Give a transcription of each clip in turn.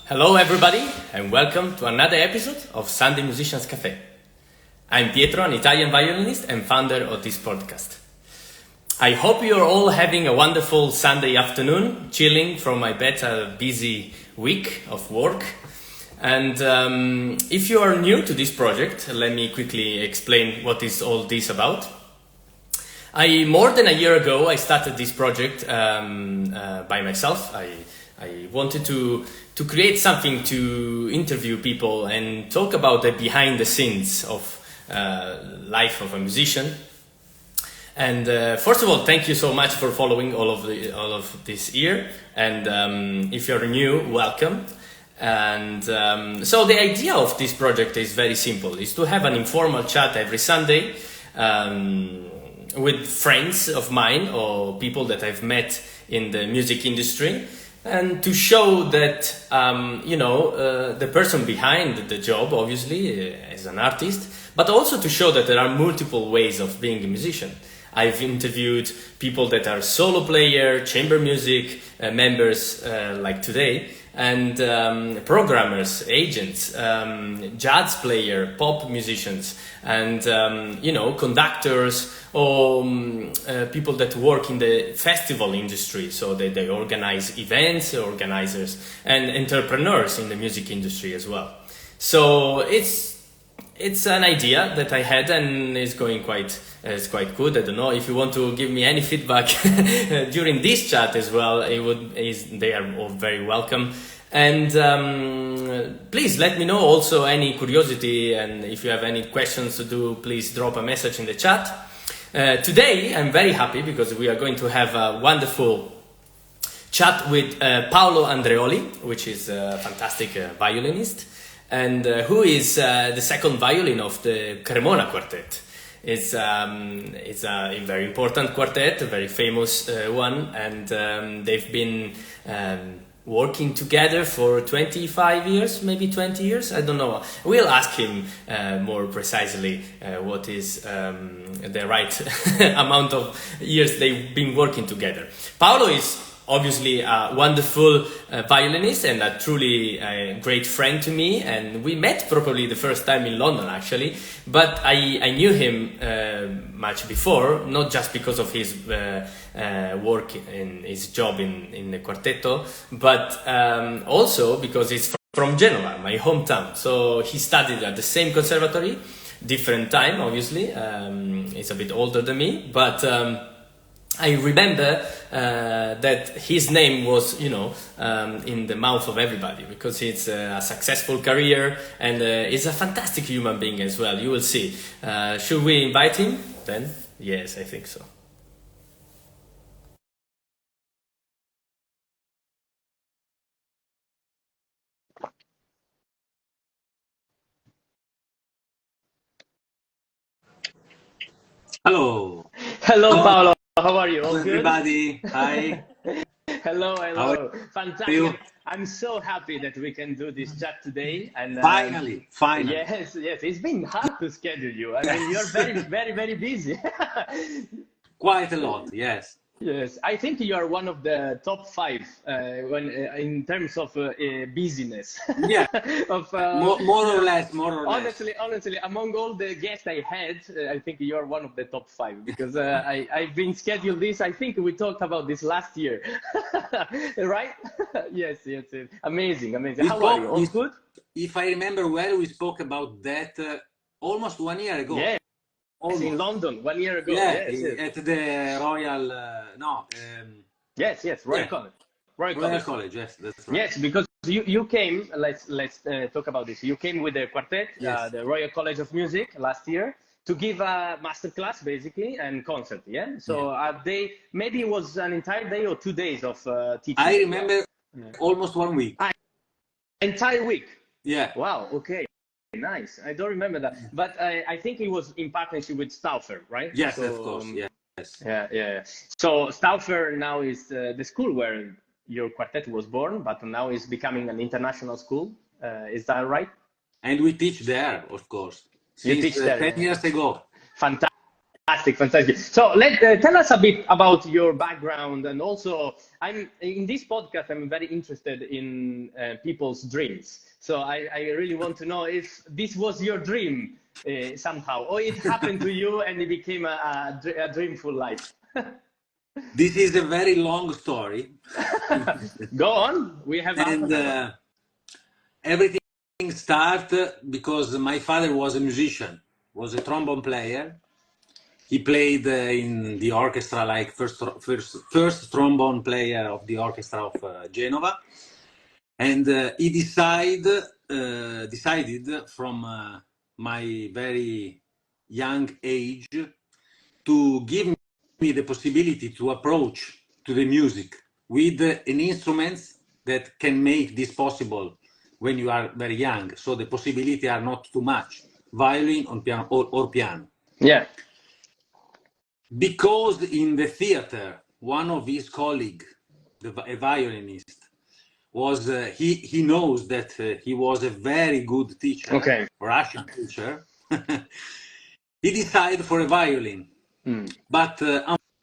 Hello everybody and welcome to another episode of Sunday Musicians Café. I'm Pietro, an Italian violinist and founder of this podcast. I hope you're all having a wonderful Sunday afternoon, chilling from my better busy week of work. And if you are new to this project, let me quickly explain what is all this about. More than a year ago, I started this project by myself. I wanted to create something to interview people and talk about the behind the scenes of life of a musician. And first of all, thank you so much for following all of this year. And if you're new, welcome. And so the idea of this project is very simple: is to have an informal chat every Sunday with friends of mine or people that I've met in the music industry. And to show that, the person behind the job, obviously, as an artist, but also to show that there are multiple ways of being a musician. I've interviewed people that are solo player, chamber music members, like today, and programmers, agents, jazz player, pop musicians, and, conductors, or people that work in the festival industry, so they organize events, organizers, and entrepreneurs in the music industry as well. So it's an idea that I had, and it's going quite good. I don't know if you want to give me any feedback during this chat as well. They are all very welcome. And please let me know also any curiosity, and if you have any questions to do, please drop a message in the chat. Today I'm very happy because we are going to have a wonderful chat with Paolo Andreoli, which is a fantastic violinist, and who is the second violin of the Cremona Quartet. It's a very important quartet, a very famous one, and they've been working together for 25 years, maybe 20 years, I don't know. We'll ask him more precisely what is the right amount of years they've been working together. Paolo is obviously a wonderful violinist and a truly great friend to me, and we met probably the first time in London actually, but I knew him much before, not just because of his work in his job in the quartetto, but also because he's from Genova, my hometown. So he studied at the same conservatory, different time obviously. He's a bit older than me, but I remember that his name was, in the mouth of everybody, because it's a successful career, and he's a fantastic human being as well. You will see. Should we invite him then? Yes, I think so. Hello. Hello, Hello, Paolo. How are you? All good? everybody. Hi. Hello, How hello. are Fantastic. you? I'm so happy that we can do this chat today. And Finally. yes, it's been hard to schedule you. I mean, you're very, very, very busy. Quite a lot. Yes. Yes, I think you are one of the top five in terms of busyness. Yeah. of More or less. More or less. honestly, among all the guests I had, I think you are one of the top five, because I've been scheduled this. I think we talked about this last year, right? Yes. Amazing. We How are you? spoke. All good? If I remember well, we spoke about that almost 1 year ago. Yes, in Almost. London 1 year ago. Yeah. Yes. At the Royal. No. Yes, Royal Yeah. College. Royal Royal College. College. Yes, that's right. Yes, because you came. Let's talk about this. You came with the quartet, Yes. the Royal College of Music last year, to give a master class basically and concert. Yeah. So maybe it was an entire day or 2 days of teaching. I as well. remember almost 1 week. Entire week. Yeah. Wow. Okay. Nice. I don't remember that, but I think it was in partnership with Stauffer, right? Yes, So, of course. Yes. Yeah. So Stauffer now is the school where your quartet was born, but now is becoming an international school. Is that right? And we teach there, of course, You since teach there. 10 years ago. Fantastic. fantastic. So tell us a bit about your background, and also I'm in this podcast. I'm very interested in people's dreams. So I really want to know if this was your dream somehow, or it happened to you and it became a dreamful life. This is a very long story. Go on. We have half And an hour. everything started because my father was a musician, was a trombone player. He played in the orchestra, like first trombone player of the orchestra of Genova. And he decided from my very young age to give me the possibility to approach to the music with an instrument that can make this possible when you are very young. So the possibility are not too much, violin on piano or piano. Yeah. Because in the theater, one of his colleagues, a violinist, was he knows that he was a very good teacher, Okay. Russian teacher. He decided for a violin, but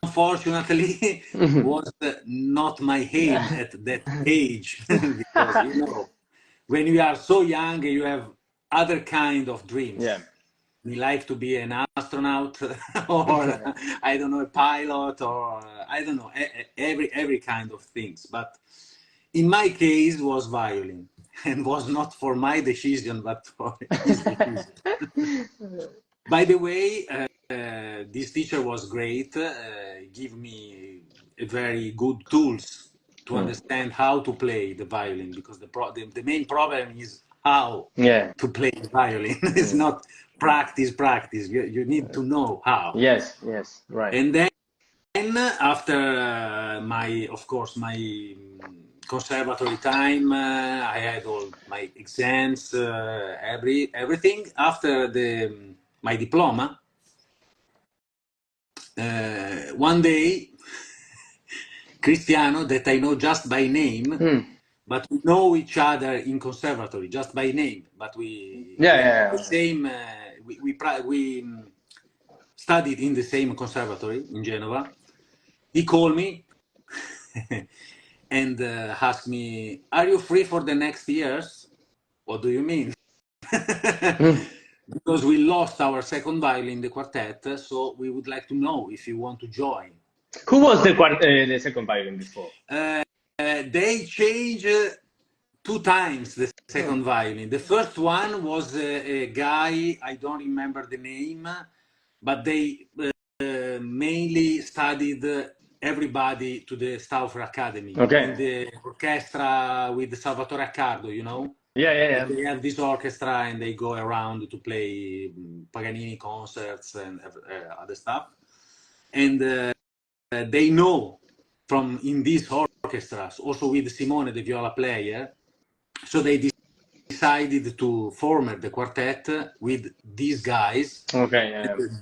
unfortunately was not my aim at that age. Because you know, when you are so young, you have other kind of dreams. Yeah. We like to be an astronaut, or I don't know, a pilot, or I don't know, every kind of things. But in my case, was violin, and was not for my decision, but for his decision. By the way, this teacher was great. Give me a very good tools to understand how to play the violin, because the main problem is how to play the violin. It's not practice. You need to know how. Yes, right. And then after my conservatory time, I had all my exams, everything. After my diploma, one day, Cristiano, that I know just by name, but we know each other in conservatory just by name. But we the same. We studied in the same conservatory in Genova. He called me and asked me, "Are you free for the next years?" What do you mean? Because we lost our second violin, the quartet, so we would like to know if you want to join. Who was the second violin before? They changed 2 times the second violin. The first one was a guy, I don't remember the name, but they mainly studied everybody to the Stauffer Academy in the orchestra with Salvatore Accardo, you know? Yeah. They have this orchestra and they go around to play Paganini concerts and other stuff. And they know from in these orchestras, also with Simone, the viola player, so they decided to form the quartet with these guys.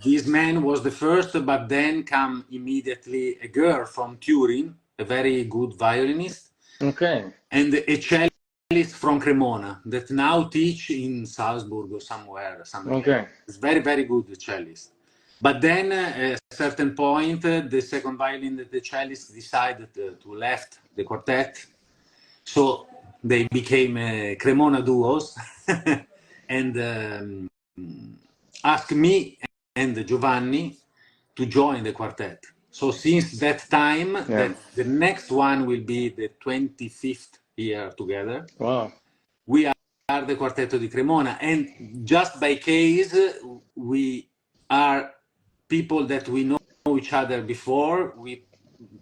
This man was the first, but then come immediately a girl from Turin, a very good violinist, and a cellist from Cremona that now teach in Salzburg or somewhere. It's very, very good cellist. But then at a certain point, the second violin, the cellist decided to left the quartet. So they became Cremona duos and asked me and Giovanni to join the quartet. So since that time, the next one will be the 25th year together. Wow. We are the Quartetto di Cremona, and just by case, we are people that we know each other before. We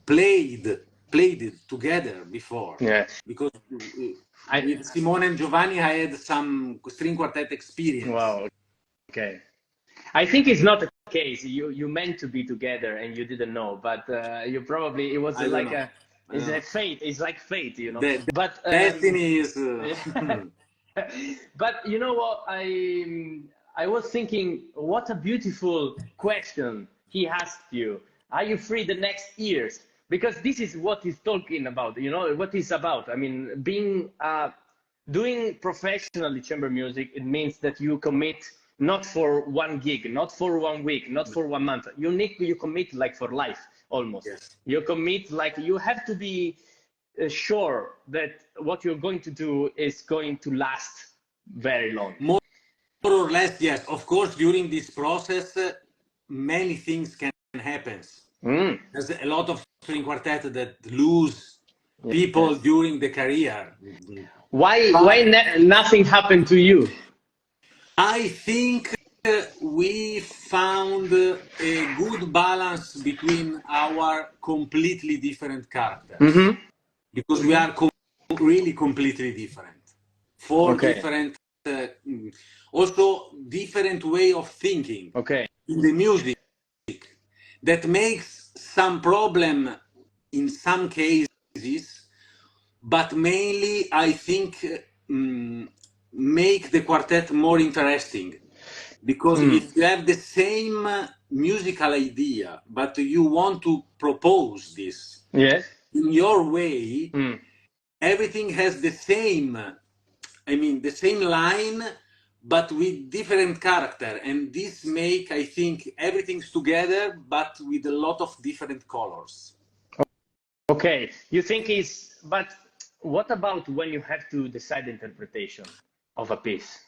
played it together before. Because with Simone and Giovanni, I had some string quartet experience. Wow. Okay. I think it's not the case. You meant to be together and you didn't know, but you probably, it was like it's a fate. It's like fate, you know. But destiny is. But you know what? I was thinking, what a beautiful question he asked you. Are you free the next years? Because this is what he's talking about. You know what he's about. I mean, doing professionally chamber music. It means that you commit not for one gig, not for 1 week, not for 1 month. You commit like for life almost. Yes. You commit like you have to be sure that what you're going to do is going to last very long. More or less, yes. Of course, during this process, many things can happen. There's a lot of string quartet that lose people during the career. Why nothing happened to you? I think we found a good balance between our completely different characters, because we are really completely different. Four different, also different way of thinking in the music, that makes some problem in some cases, but mainly I think make the quartet more interesting, because if you have the same musical idea but you want to propose this in your way, everything has the same, I mean the same line but with different character, and this make, I think, everything's together but with a lot of different colors. Okay, you think but what about when you have to decide the interpretation of a piece?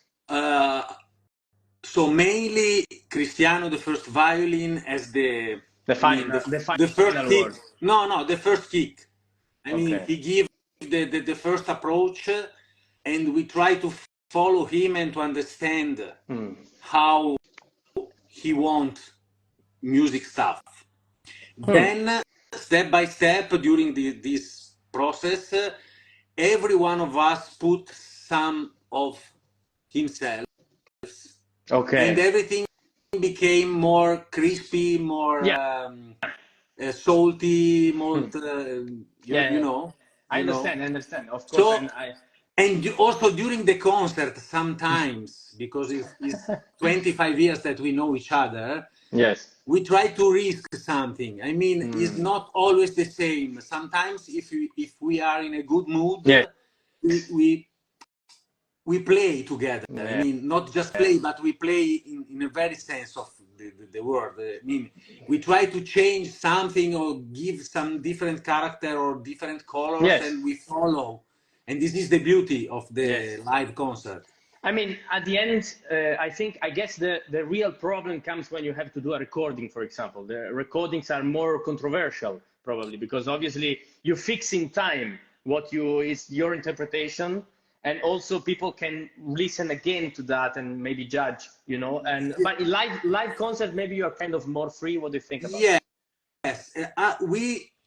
So mainly Cristiano, the first violin, as the final first kick. word. No, the first kick. I mean, he gives the first approach, and we try to follow him and to understand how he wants music stuff. Then, step by step, during this process, every one of us put some of himself. And everything became more crispy, more salty, more, you know. I understand, of course. So, and also during the concert, sometimes, because it's 25 years that we know each other, we try to risk something. I mean, it's not always the same. Sometimes if we are in a good mood, we play together. I mean, not just play, but we play in a very sense of the word. I mean, we try to change something or give some different character or different colors, and we follow. And this is the beauty of the live concert. I mean, at the end, I guess the real problem comes when you have to do a recording, for example. The recordings are more controversial, probably, because obviously you fix in time what is your interpretation. And also people can listen again to that and maybe judge, you know. And but in live concert, maybe you are kind of more free. What do you think about it? Yes,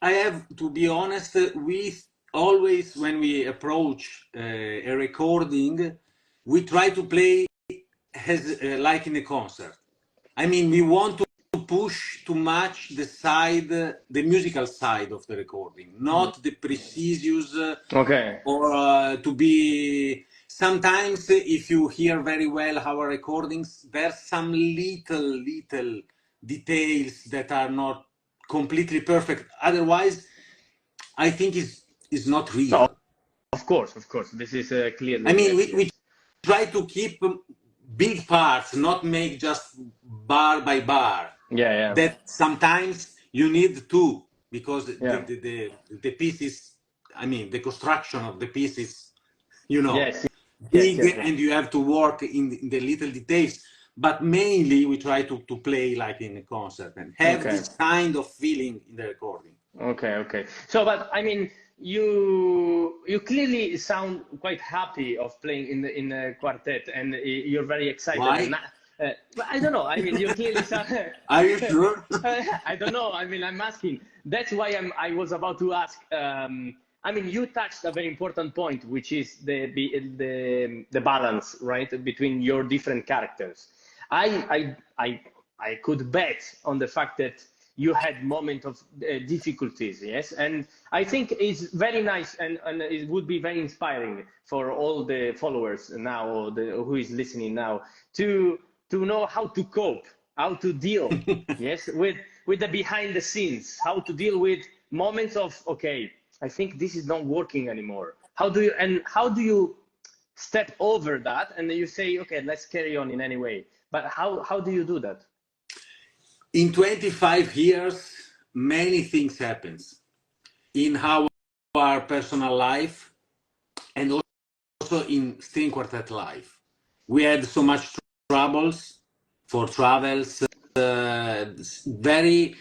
I have to be honest. We always, when we approach a recording, we try to play as like in a concert. I mean, we want to push too much the musical side of the recording, not the precisions, or to be. Sometimes, if you hear very well our recordings, there's some little details that are not completely perfect. Otherwise, I think it's not real. Oh, of course, this is clearly. I mean, we try to keep big parts, not make just bar by bar. That sometimes you need to, because the pieces, I mean, the construction of the pieces, you know, big, and you have to work in the little details. But mainly we try to play like in a concert and have this kind of feeling in the recording. Okay. So, but I mean, you clearly sound quite happy of playing in a quartet, and you're very excited. Why? I don't know. I mean, you clearly sound. Are you sure? I don't know. I mean, I'm asking. That's why I was about to ask. I mean, you touched a very important point, which is the balance, right, between your different characters. I could bet on the fact that you had moments of difficulties, yes? And I think it's very nice and it would be very inspiring for all the followers now, or who is listening now, to know how to cope, how to deal, yes, with the behind the scenes, how to deal with moments of, okay, I think this is not working anymore. How do you step over that and then you say, okay, let's carry on in any way? But how do you do that? In 25 years, many things happens in our personal life and also in string quartet life. We had so much troubles for travels, very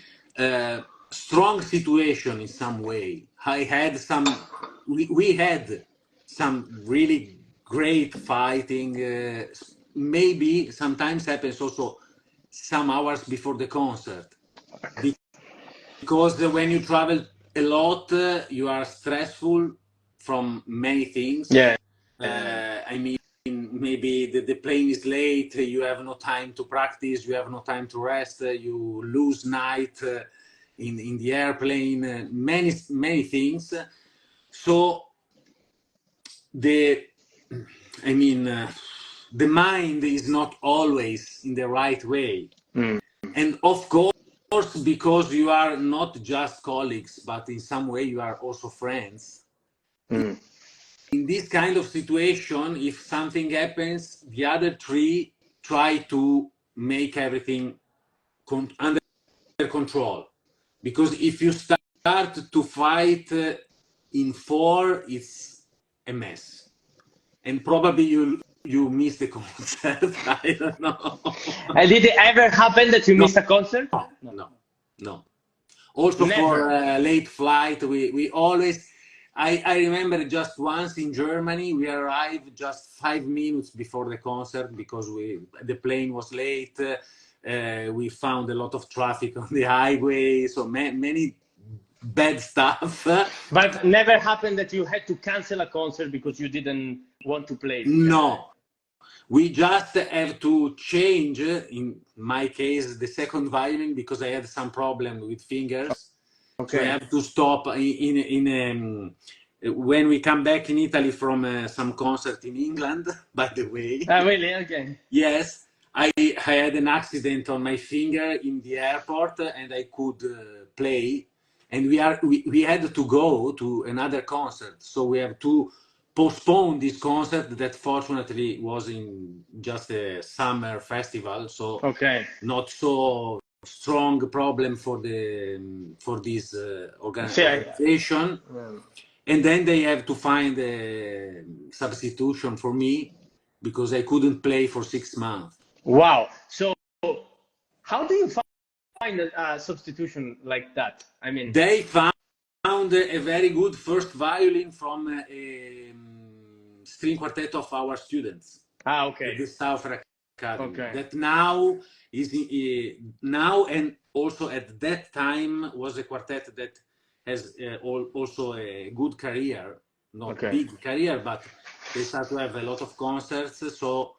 strong situation in some way. We had some really great fighting, maybe sometimes happens also some hours before the concert, because when you travel a lot, you are stressful from many things. Yeah. I mean, maybe the plane is late, you have no time to practice, you have no time to rest, you lose night in the airplane, many things. So the mind is not always in the right way. And of course, because you are not just colleagues, but in some way you are also friends. In this kind of situation, if something happens, the other three try to make everything under control. Because if you start to fight in four, it's a mess. And probably you miss the concert. I don't know. And did it ever happen that you missed a concert? No. Also Never. for late flight, we always. I remember just once in Germany, we arrived just 5 minutes before the concert because the plane was late. We found a lot of traffic on the highway, so many bad stuff. But never happened that you had to cancel a concert because you didn't want to play? No. We just have to change, in my case, the second violin because I had some problem with fingers. Okay. So I have to stop when we come back in Italy from some concert in England, by the way. Really? Okay. Yes, I had an accident on my finger in the airport and I could play. And we had to go to another concert. So we have to postpone this concert that fortunately was in just a summer festival. So not so strong problem for this organization. And then they have to find a substitution for me because I couldn't play for 6 months. Wow. So how do you find a substitution like that? I mean, they found a very good first violin from a string quartet of our students. Okay. The South Academy. Okay. That now is now and also at that time was a quartet that has also a good career, not big career, but they start to have a lot of concerts. So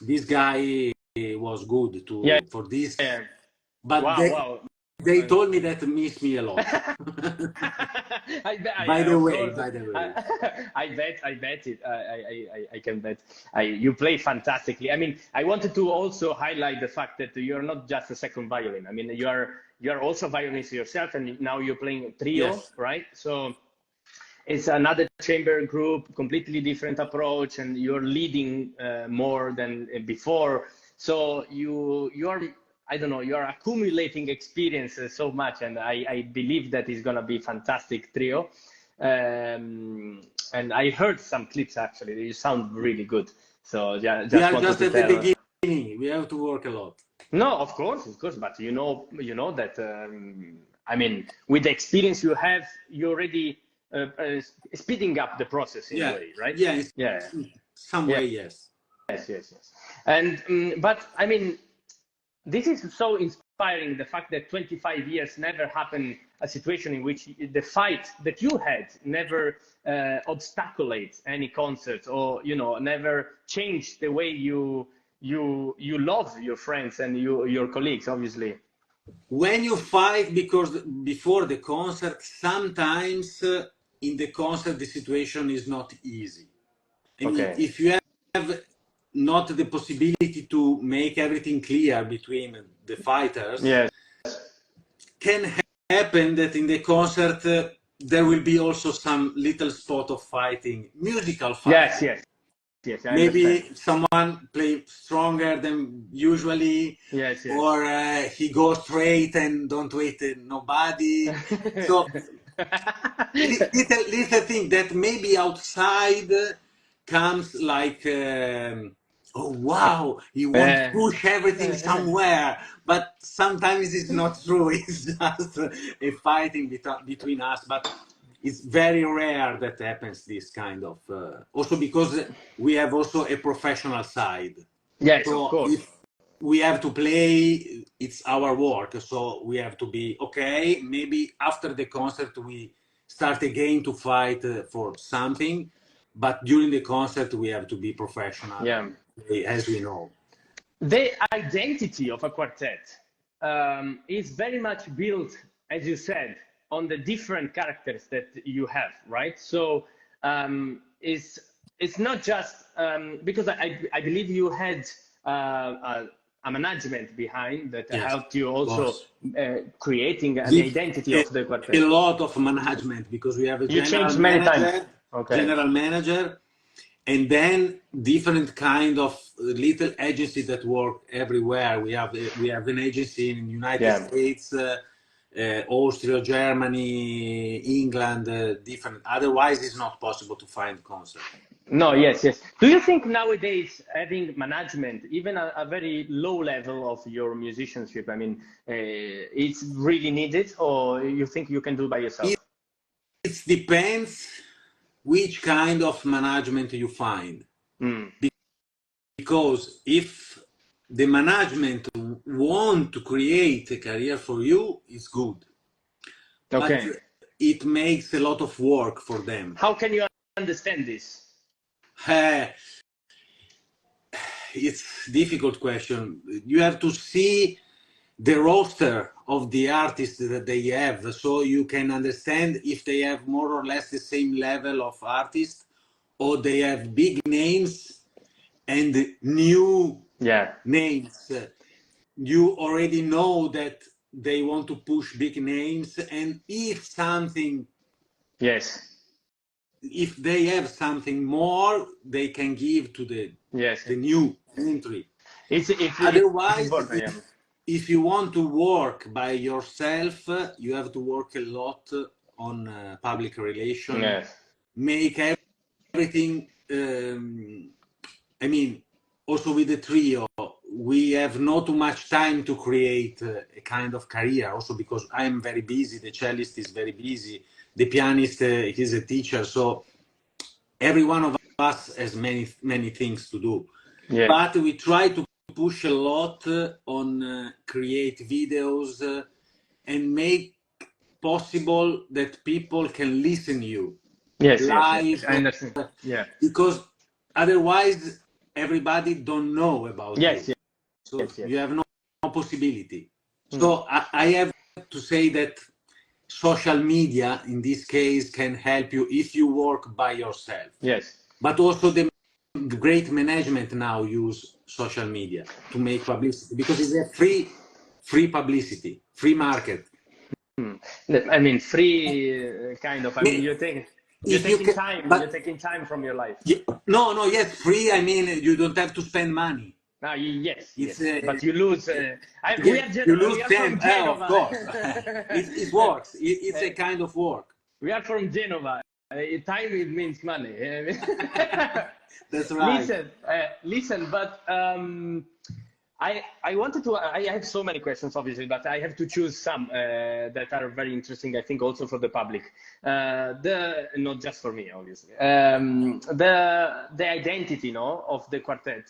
this guy was good for this. Yeah. But they told me that miss me a lot. By the way, I bet it. I can bet. You play fantastically. I mean, I wanted to also highlight the fact that you're not just a second violin. I mean, you are also a violinist yourself, and now you're playing trio, right? So it's another chamber group, completely different approach, and you're leading more than before. So you're, I don't know, you're accumulating experiences so much, and I believe that it's gonna be fantastic trio. And I heard some clips actually. You sound really good. So just we are just at the beginning. We have to work a lot. No, of course, but you know that. I mean, with the experience you have, you're already speeding up the process in a way, right? Yeah. Some way, yes. Yes. And but I mean, this is so inspiring. The fact that 25 years never happened a situation in which the fight that you had never obstaculates any concerts, or never changed the way you love your friends and your colleagues, obviously. When you fight because before the concert, sometimes in the concert the situation is not easy. And if you have not the possibility to make everything clear between the fighters, can happen that in the concert there will be also some little spot of fighting, musical fighting. Yes. yes, I maybe understand. someone play stronger than usually, Yes, yes. or he goes straight and don't wait nobody. So little thing that maybe outside comes like, oh wow, you want to Uh, push everything somewhere, but sometimes it's not true. It's just a fighting between us, but it's very rare that happens this kind of, also because we have also a professional side. yes, of So course. if we have to play, it's our work. So we have to be okay. Maybe after the concert, we start again to fight for something. But during the concert, we have to be professional, Yeah. as we know. The identity of a quartet is very much built, as you said, on the different characters that you have, right? So it's not just because I believe you had a management behind that Yes, helped you of also course. creating the identity A, of the a quartet. lot of management because we have a You changed many times. Okay. general manager, and then different kind of little agency that work everywhere. We have an agency in United Yeah. States, Austria, Germany, England, different. Otherwise, it's not possible to find concert. No, yes, yes. Do you think nowadays having management, even a very low level of your musicianship, I mean, it's really needed, or you think you can do by yourself? It depends which kind of management you find. Mm. Because if the management want to create a career for you, it's good. But Okay. it makes a lot of work for them. How can you understand this? It's a difficult question. You have to see the roster of the artists that they have, so you can understand if they have more or less the same level of artists, or they have big names and new Yeah. names. You already know that they want to push big names, and Yes. if they have something more, they can give to Yes. the new entry. It's Otherwise, important. Yeah. if you want to work by yourself, you have to work a lot on public relation, Yes. make everything. I mean, also with the trio, we have not too much time to create a kind of career. Also because I am very busy, the cellist is very busy, the pianist is a teacher, so every one of us has many things to do. Yeah. But we try to push a lot on create videos and make possible that people can listen you Yes. Yes. Yes. live, I understand. Yeah. because otherwise everybody don't know about you, Yes. Yes. so Yes. Yes. you have no possibility. So I have to say that social media in this case can help you if you work by yourself, Yes. but also the great management now use social media to make publicity because it's a free publicity, free market. I mean, free kind of. I mean, If you can, you're but taking time from your life. no, yes, free. I mean, you don't have to spend money. Ah, yes, It's yes, but you lose. yeah, you lose We are time. from Of Genova. course, it works. It's a kind of work. We are from Genova. Time it means money. That's right. Listen, but I wanted to. I have so many questions, obviously, but I have to choose some that are very interesting. I think also for the public, not just for me, obviously. The identity, no, of the quartet.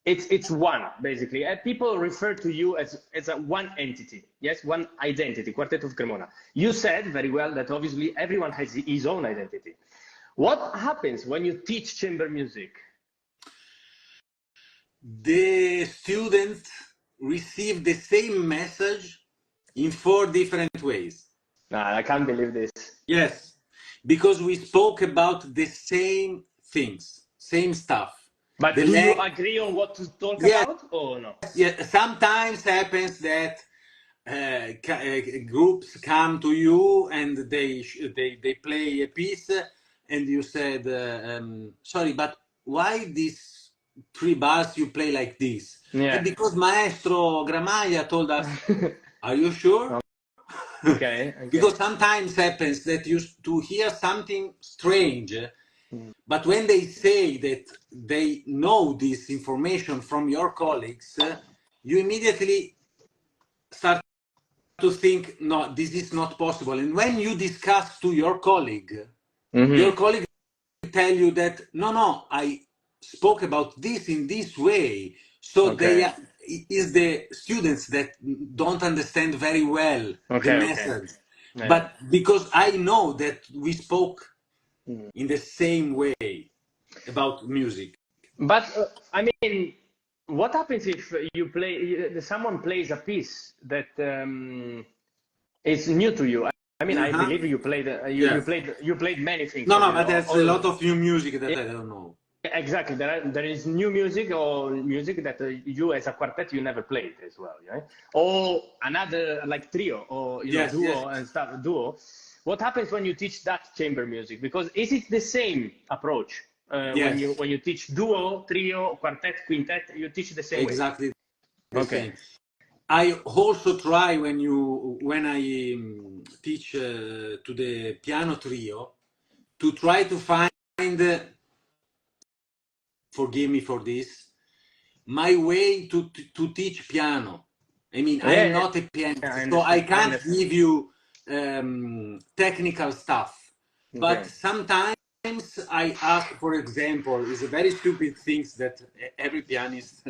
It's one basically. People refer to you as a one entity, yes, one identity, Quartet of Cremona. You said very well that obviously everyone has his own identity. What happens when you teach chamber music? The students receive the same message in 4 different ways. Nah, I can't believe this. Yes, because we spoke about the same things, same stuff. But do you agree on what to talk about or no? Yeah, sometimes happens that groups come to you and they play a piece, and you said, sorry, but why these 3 bars you play like this? Yeah. And because Maestro Gramaglia told us, are you sure? Okay. Because sometimes happens that you to hear something strange, but when they say that they know this information from your colleagues, you immediately start to think, no, this is not possible. And when you discuss to your colleague will tell you that, no, I spoke about this in this way. So they are, is the students that don't understand very well the message. Yeah. But because I know that we spoke in the same way about music. But I mean, what happens if you play? Someone plays a piece that is new to you. I mean, I believe you played. You played many things. No, but there's a lot of new music that I don't know. Exactly, there is new music or music that you as a quartet you never played as well, right? Or another like trio or duo and stuff. Duo. What happens when you teach that chamber music? Because is it the same approach when you teach duo, trio, quartet, quintet? You teach the same way. Exactly the same. I also try when I teach to the piano trio to try to find, forgive me for this, my way to teach piano. I mean, I'm not a pianist, so I can't give you technical stuff. But sometimes I ask, for example, it's a very stupid thing that every pianist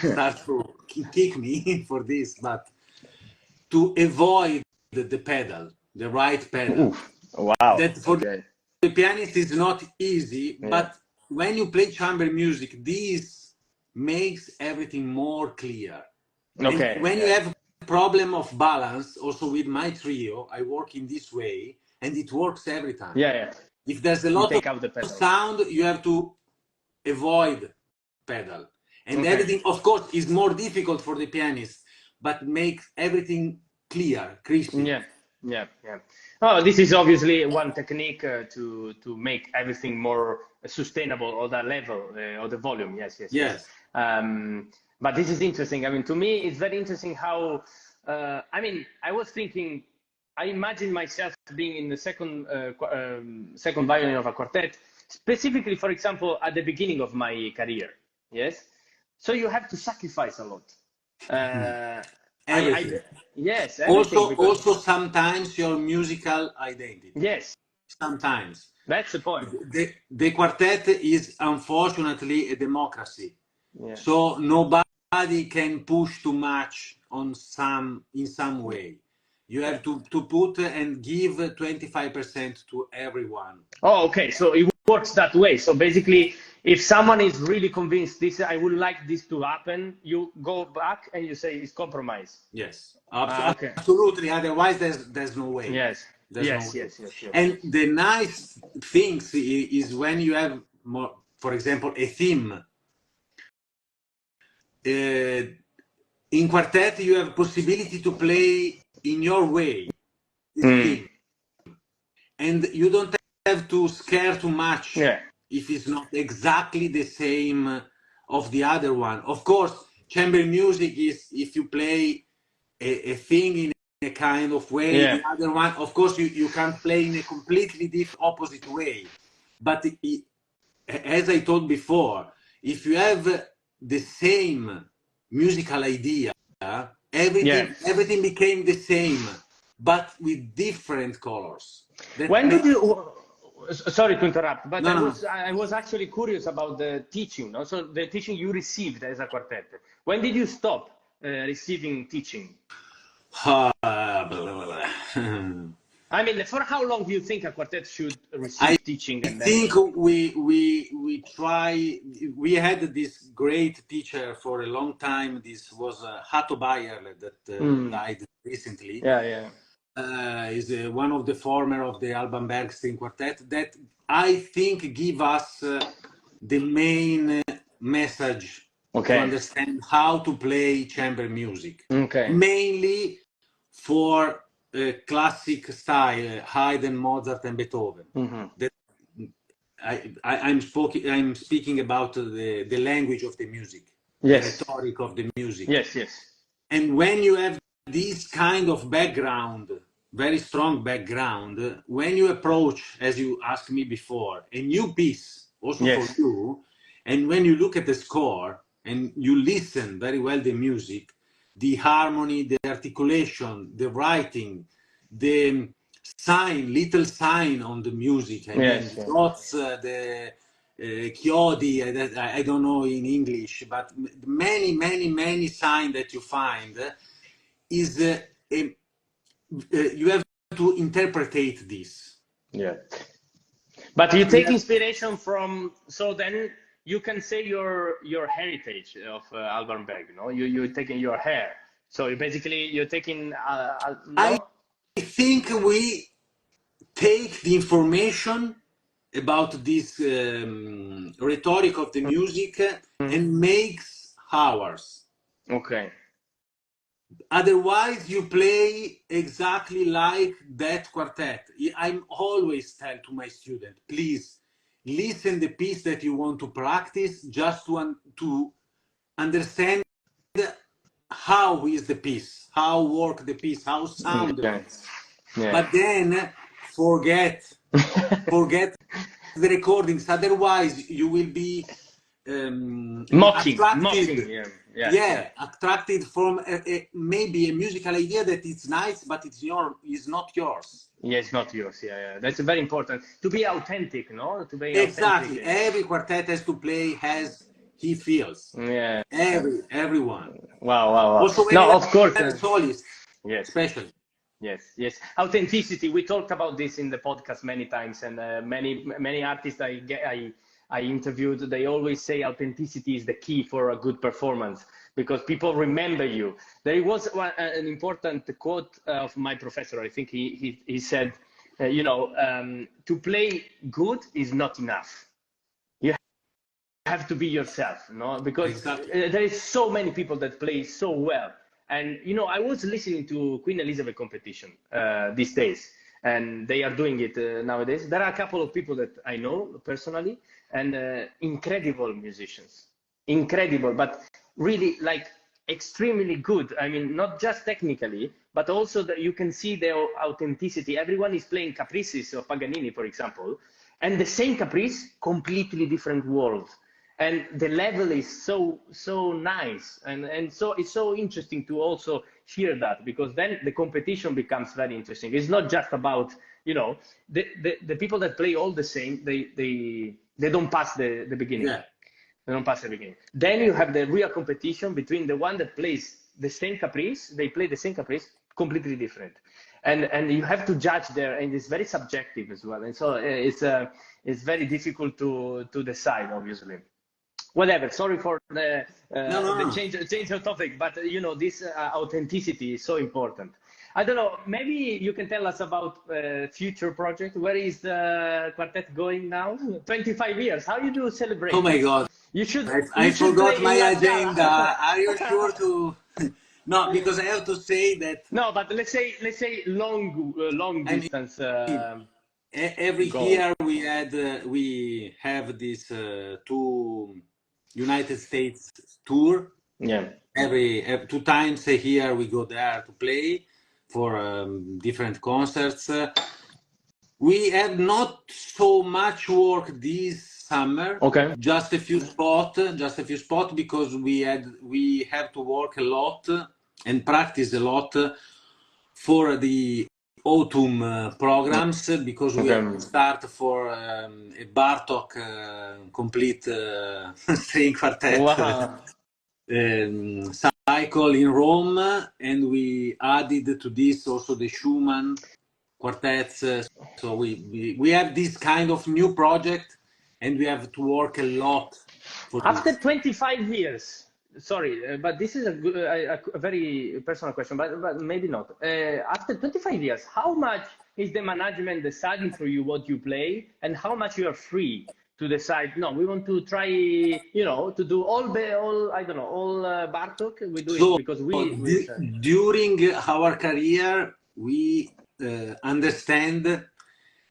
starts to kick me for this, but to avoid the pedal, the right pedal. Oof. Wow. That for the pianist is not easy, but when you play chamber music, this makes everything more clear. And when you have a problem of balance, also with my trio, I work in this way, and it works every time. If there's a lot of sound, you have to avoid pedal. And everything, of course, is more difficult for the pianist, but makes everything clear, crispy. Oh, this is obviously one technique to make everything more sustainable on that level or the volume. Yes. But this is interesting. I mean, to me, it's very interesting how. I mean, I was thinking. I imagine myself being in the second violin of a quartet, specifically, for example, at the beginning of my career. Yes. So you have to sacrifice a lot. Everything. Everything. Also, sometimes your musical identity. Yes. Sometimes. That's the point. The quartet is unfortunately a democracy. So nobody can push too much in some way. You have to put and give 25% to everyone. Oh, okay. So it works that way. So basically, if someone is really convinced I would like this to happen, you go back and you say it's compromise. Yes, absolutely. Otherwise, there's no way. Yes. And the nice thing is when you have more, for example, a theme. In quartet, you have possibility to play in your way, and you don't have to scare too much if it's not exactly the same of the other one. Of course, chamber music is if you play a thing in a kind of way, the other one, of course, you can't play in a completely opposite way. But as I told before, if you have the same musical idea, everything became the same, but with different colors. When did you? Sorry to interrupt, but I was actually curious about the teaching. No? So the teaching you received as a quartet. When did you stop receiving teaching? I mean, for how long do you think a quartet should receive teaching? I think we try. We had this great teacher for a long time. This was 𝘆𝗲𝗿𝗀 that died recently. Is one of the former of the 𝘆𝗲𝗿𝗀 quartet. That I think give us the main message to understand how to play chamber music. Mainly for classic style, Haydn, Mozart, and Beethoven. That I'm speaking about the language of the music, Yes. the rhetoric of the music. Yes, yes. And when you have this kind of background, very strong background, when you approach, as you asked me before, a new piece, also for Yes. you, and when you look at the score and you listen very well the music, the harmony, the articulation, the writing, the sign, little sign on the music, I mean, Yes, yeah. dots, the 𝘆𝗲𝗿𝗀, I don't know in English, but many signs that you find is you have to interpretate this. Yeah. But you take inspiration from, so then you can say your heritage of Alban Berg, no? You're taking your hair. So basically you're taking, no? I think we take the information about this rhetoric of the music and makes ours. Okay. Otherwise, you play exactly like that quartet. I'm always tell to my student, please listen the piece that you want to practice, just to understand how is the piece, how work the piece, how sound the piece. Yeah. But then forget the recordings. Otherwise, you will be mocking. Yeah, attracted from maybe a musical idea that is nice, but is not yours. Yeah, it's not yours. Yeah. That's very important to be authentic, no? To be exactly. Authentic. Every quartet has to play as he feels. Yeah. Everyone. Wow. Also, No, of course. Soloist. Yes. Especially. Yes. Authenticity. We talked about this in the podcast many times, and many artists I interviewed, they always say authenticity is the key for a good performance because people remember you. There was an important quote of my professor. I think he said, to play good is not enough. You have to be yourself, no? Because exactly. There is so many people that play so well. And, I was listening to Queen Elizabeth competition these days, and they are doing it nowadays. There are a couple of people that I know personally, and incredible musicians, but really like extremely good. I mean, not just technically, but also that you can see their authenticity. Everyone is playing caprices of Paganini, for example, and the same caprice, completely different world. And the level is so nice, and so it's so interesting to also hear that, because then the competition becomes very interesting. It's not just about the people that play all the same. They don't pass the beginning. Yeah. They don't pass the beginning. Then you have the real competition between the one that plays the same caprice. They play the same caprice, completely different, and you have to judge there, and it's very subjective as well. And so it's very difficult to decide, obviously. Whatever. Sorry for the change of topic, but this authenticity is so important. I don't know. Maybe you can tell us about future project. Where is the quartet going now? 25 years. How you do celebrate? Oh my God! You should. I forgot my agenda. Are you sure to? No, because I have to say that. No, but let's say long distance. Every year we have this 2 United States tour. Yeah. Every 2 times a year we go there to play for different concerts. We have not so much work this summer. Okay. Just a few spots because we have to work a lot and practice a lot for the autumn programs, because we have to start for a 𝘆𝗲𝗿𝗀 complete string quartet cycle in Rome, and we added to this also the Schumann quartets. So we have this kind of new project, and we have to work a lot for after this. 25 years. Sorry, but this is a very personal question, but maybe not. After 25 years, how much is the management deciding for you what you play, and how much you are free to decide? No, we want to try, to do all Bartók. We do it because during our career, we understand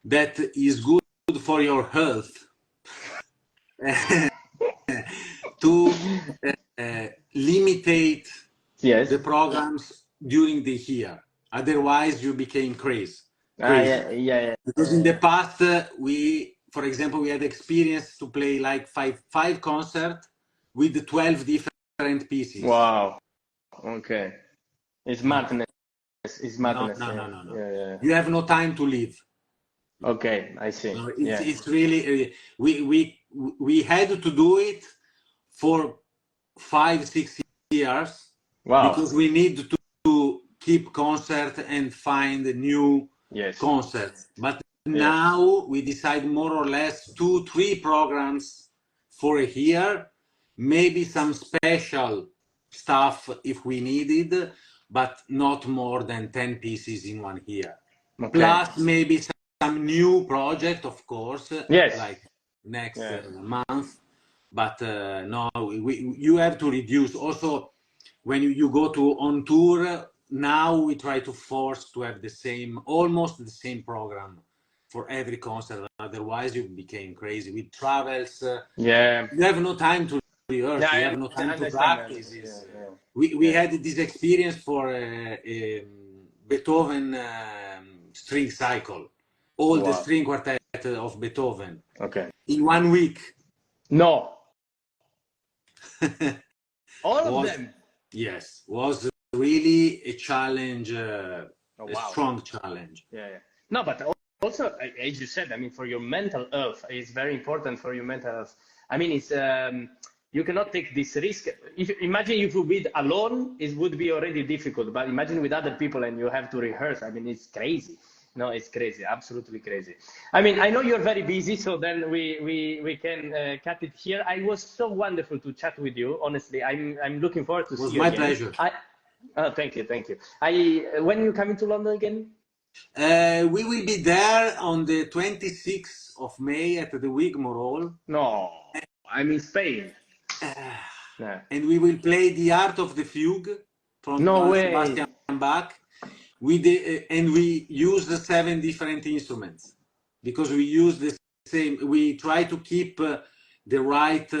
that is good for your health to limitate Yes. the programs during the year. Otherwise, you became crazy. Yeah. Because in the past, for example, we had experience to play like five concerts with 12 different pieces. Wow. Okay. It's madness. It's No. madness. Yeah. You have no time to live. Okay, I see. No, Yeah. it's really we had to do it for 5-6 years Wow. because we need to keep concert and find new Yes. concerts. But Yes. now we decide more or less 2-3 programs for a year, maybe some special stuff if we needed, but not more than 10 pieces in 1 year. Okay. Plus maybe some new project, of course, Yes. like next month. But no, you have to reduce. Also, when you go to on tour, now we try to force to have almost the same program for every concert. Otherwise, you became crazy. With travels, you have no time to rehearse. Yeah, you I have no time to understand. practice. We had this experience for Beethoven string cycle, all the string quartet of Beethoven. Okay. In 1 week. No. All of them. Yes, was really a challenge, a strong challenge. Yeah. No, but also, as you said, I mean, for your mental health, it's very important for your mental health. I mean, it's you cannot take this risk. Imagine if you be alone, it would be already difficult. But imagine with other people and you have to rehearse. I mean, it's crazy. No, it's crazy, absolutely crazy. I mean, I know you're very busy, so then we can cut it here. I was so wonderful to chat with you. Honestly, I'm looking forward to see you. It was my pleasure. Thank you. When you coming to London again? We will be there on the 26th of May at the Wigmore Hall. No, I'm in Spain. And we will play the Art of the Fugue from Sebastian Bach. And we use the 7 different instruments because we use the same. We try to keep the right note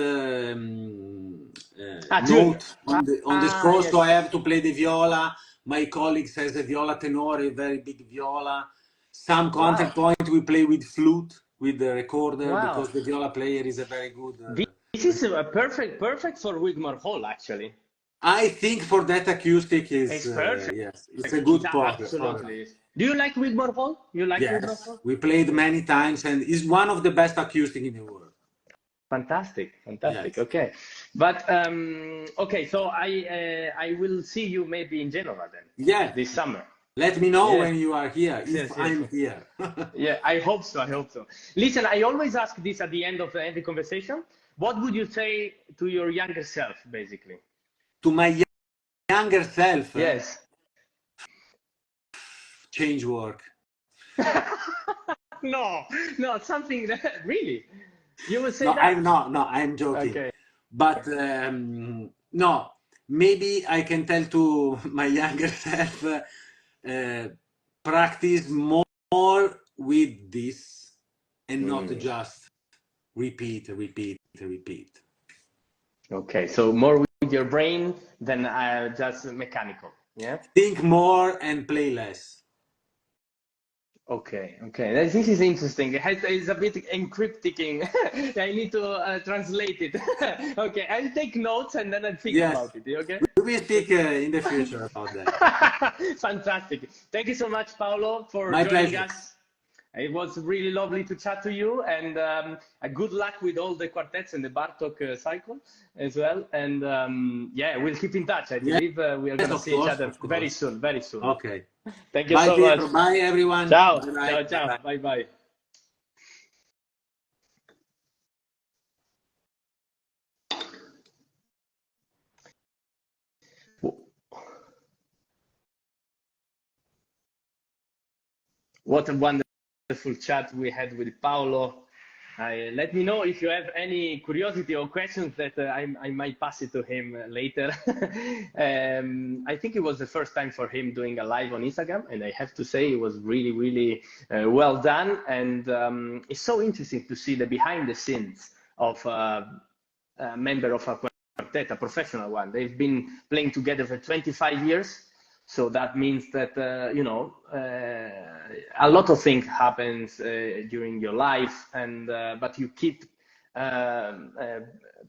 on the score. Yes. So I have to play the viola. My colleague says a viola tenore, a very big viola. Some counterpoint we play with flute, with the recorder, because the viola player is a very good. This is a perfect for Wigmore Hall, actually. I think for that acoustic it's perfect. Yes, it's a good program. Absolutely. Do you like Wigmore Hall? You like Wigmore Hall? We played many times and it's one of the best acoustic in the world. Fantastic. Yes. Okay, but okay, so I will see you maybe in Genova then. Yeah, this summer. Let me know when you are here. If I'm here. Yeah, I hope so. Listen, I always ask this at the end of every conversation. What would you say to your younger self, basically? To my younger self? Yes. Change work. No, something that really. You would say no, that? I'm joking. Okay. But no, maybe I can tell to my younger self, practice more with this and not just repeat. Okay, so more with your brain than just mechanical, yeah? Think more and play less. Okay. This is interesting. It's a bit encrypting. I need to translate it. Okay, I'll take notes and then I'll think about it. Okay. We will speak in the future about that. Fantastic. Thank you so much, Paolo, for joining us. It was really lovely to chat to you, and good luck with all the quartets and the Bartók cycle as well. And we'll keep in touch. I believe we are going to see each other very soon. Okay. Thank you so much. Bye, everyone. Ciao. Bye. Ciao. Bye. What a wonderful chat we had with Paolo. Let me know if you have any curiosity or questions that I might pass it to him later. I think it was the first time for him doing a live on Instagram, and I have to say it was really well done. And it's so interesting to see the behind the scenes of a member of a quartet, a professional one. They've been playing together for 25 years. So that means that, you know, a lot of things happens during your life, and but you keep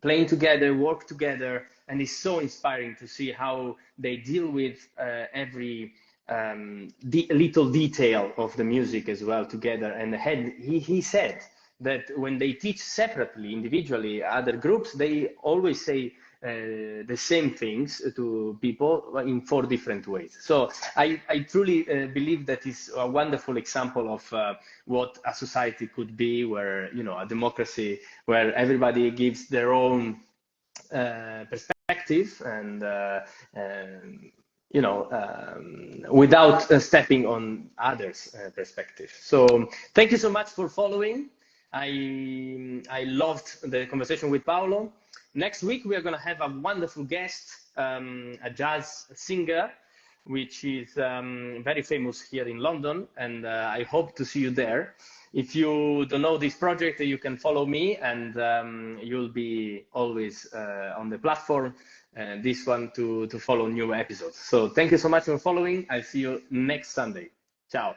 playing together, work together, and it's so inspiring to see how they deal with every little detail of the music as well together. And he said that when they teach separately, individually, other groups, they always say the same things to people in 4 different ways. So I truly believe that is a wonderful example of what a society could be, where, you know, a democracy where everybody gives their own perspective and you know, without stepping on others' perspective. So thank you so much for following. I loved the conversation with Paolo. Next week, we are going to have a wonderful guest, a jazz singer, which is very famous here in London, and I hope to see you there. If you don't know this project, you can follow me, and you'll be always on the platform, this one, to follow new episodes. So thank you so much for following. I'll see you next Sunday. Ciao.